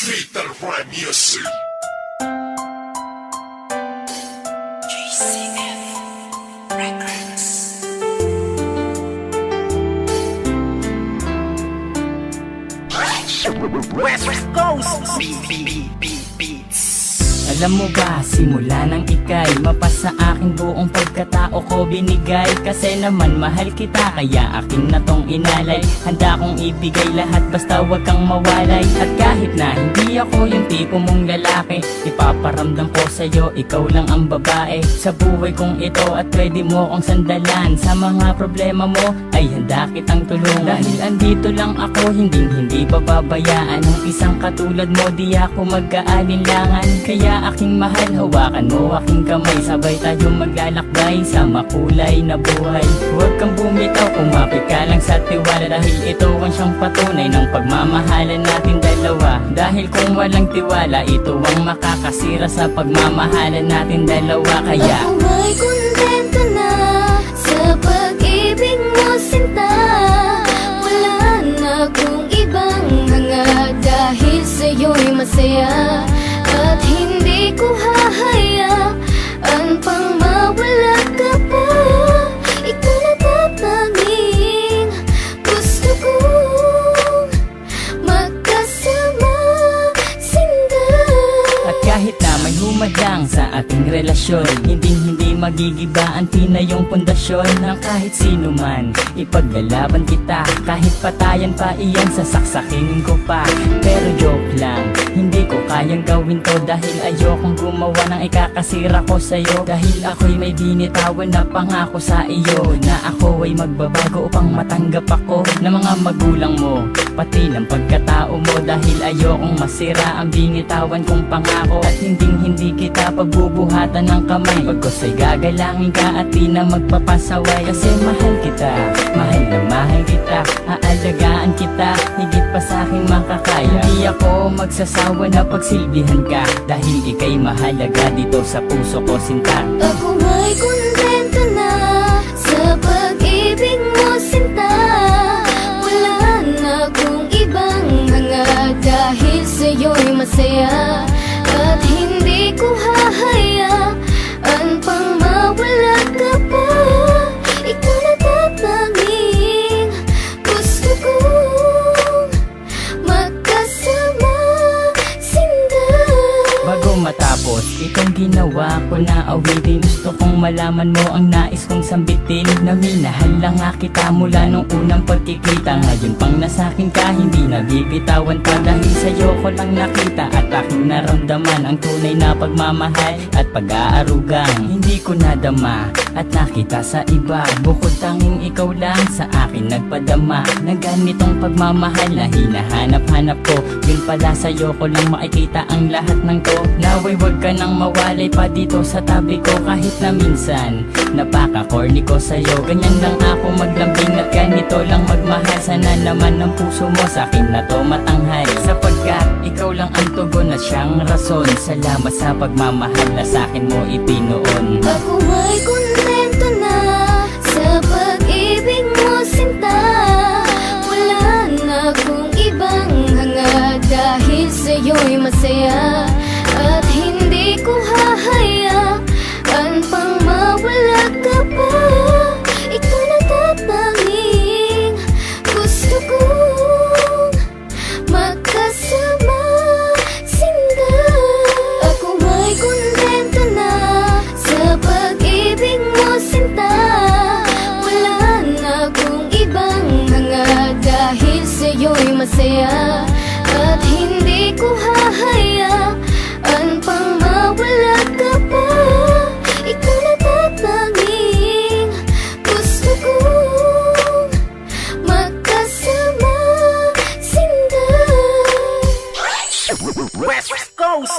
Fatal Rhyme Music. GCF Records. West Coast Beats. Alam mo ba, simula nang ika'y mapasa akin buong pagkatao ko binigay. Kasi naman mahal kita, kaya akin na tong inalay. Handa kong ibigay lahat basta wag kang mawalay. At kahit na hindi ako yung tipo mong lalaki, ipaparamdam ko sa'yo, ikaw lang ang babae sa buhay kong ito. At pwede mo kong sandalan sa mga problema mo, ay handa kitang tulungan. Dahil andito lang ako, hindi pababayaan ng isang katulad mo. Di ako mag-aalinlangan, kaya aking mahal, hawakan mo aking kamay. Sabay tayo maglalakbay sa makulay na buhay. Huwag kang bumitaw, kumapit ka lang sa tiwala. Dahil ito ang siyang patunay ng pagmamahalan natin dalawa. Dahil kung walang tiwala, ito ang makakasira sa pagmamahalan natin dalawa. Kaya ako may kontento na sa pag-ibig mo, sinta. Wala na akong ibang hanga, dahil sa'yo'y masaya. At hindi ko hahayaan pang mawala ka pa. Ikaw na tatanging gusto kong magkasama, sinta. at kahit na may humadang sa ating relasyon, hindi magigiba ang tinayong pundasyon ng kahit sino man. Ipaglalaban kita, kahit patayan pa iyan, sasaksakin ko pa. Pero joke lang, hindi ko kayang gawin to. Dahil ayokong gumawa ng ikakasira ko sa'yo. Dahil ako'y may binitawan na pangako sa iyo, na ako ay magbabago upang matanggap ako ng mga magulang mo, pati ng pagkatao mo. Dahil ayokong masira ang binitawan kong pangako. At hindi kita pagbubuhatan ng kamay, pagkos ay gagalangin ka at di na magpapasaway. Kasi mahal kita, mahal na mahal kita. Aalagaan kita, higit pa sa aking makakaya. Hindi ako magsasawa na pagsilbihan ka, dahil ika'y mahalaga dito sa puso ko, sinta. Ako may kontento na sa pag-ibig mo, sinta. Wala na akong ibang hanga, dahil sa'yo'y masaya. At hindi ko hahayaan pang mawala ka pa. Ikaw na tatanging gusto kong magkasama, sinta. Bago matapos itong ginawa ko na awitin, gusto kong malaman mo ang nais kong sambitin. Na minahal lang nga kita mula nung unang pagkikita. Ngayon pang nasakin ka, hindi nabibitawan pa. Dahil sa'yo ko lang nakita at aking naramdaman ang tunay na pagmamahal at pag-aarugang hindi ko nadama at nakita sa iba. Bukod tanging ikaw lang sa akin nagpadama ng ganitong pagmamahal na hinahanap-hanap ko. Yun pala sa'yo ko lang makikita ang lahat ng to. Naway wag ka nang mawalay pa dito sa tabi ko. Kahit na minsan napaka-corny ko sa'yo, ganyan lang ako maglambing at ganito lang magmahal. Sana naman ang puso mo sa'kin na to matanghal, sapagkat ikaw lang ang tugon at siyang rason. Salamat sa pagmamahal na sa'kin mo ipinoon. Ako may kontento na sa pag-ibig mo, sinta. Wala na akong ibang hanga, dahil sa'yo'y masaya. At hindi ko hahayaan pang mawala ka pa. Ikaw na tatanging gusto kong magkasama, sinta. Ako may kontento na sa pag-ibig mo, sinta. Wala na akong ibang hanga, dahil sa'yo'y masaya. At hindi ko hahayaan pang mawala ka pa. Ikaw na tatanging gusto kong magkasama, sinta. West Coast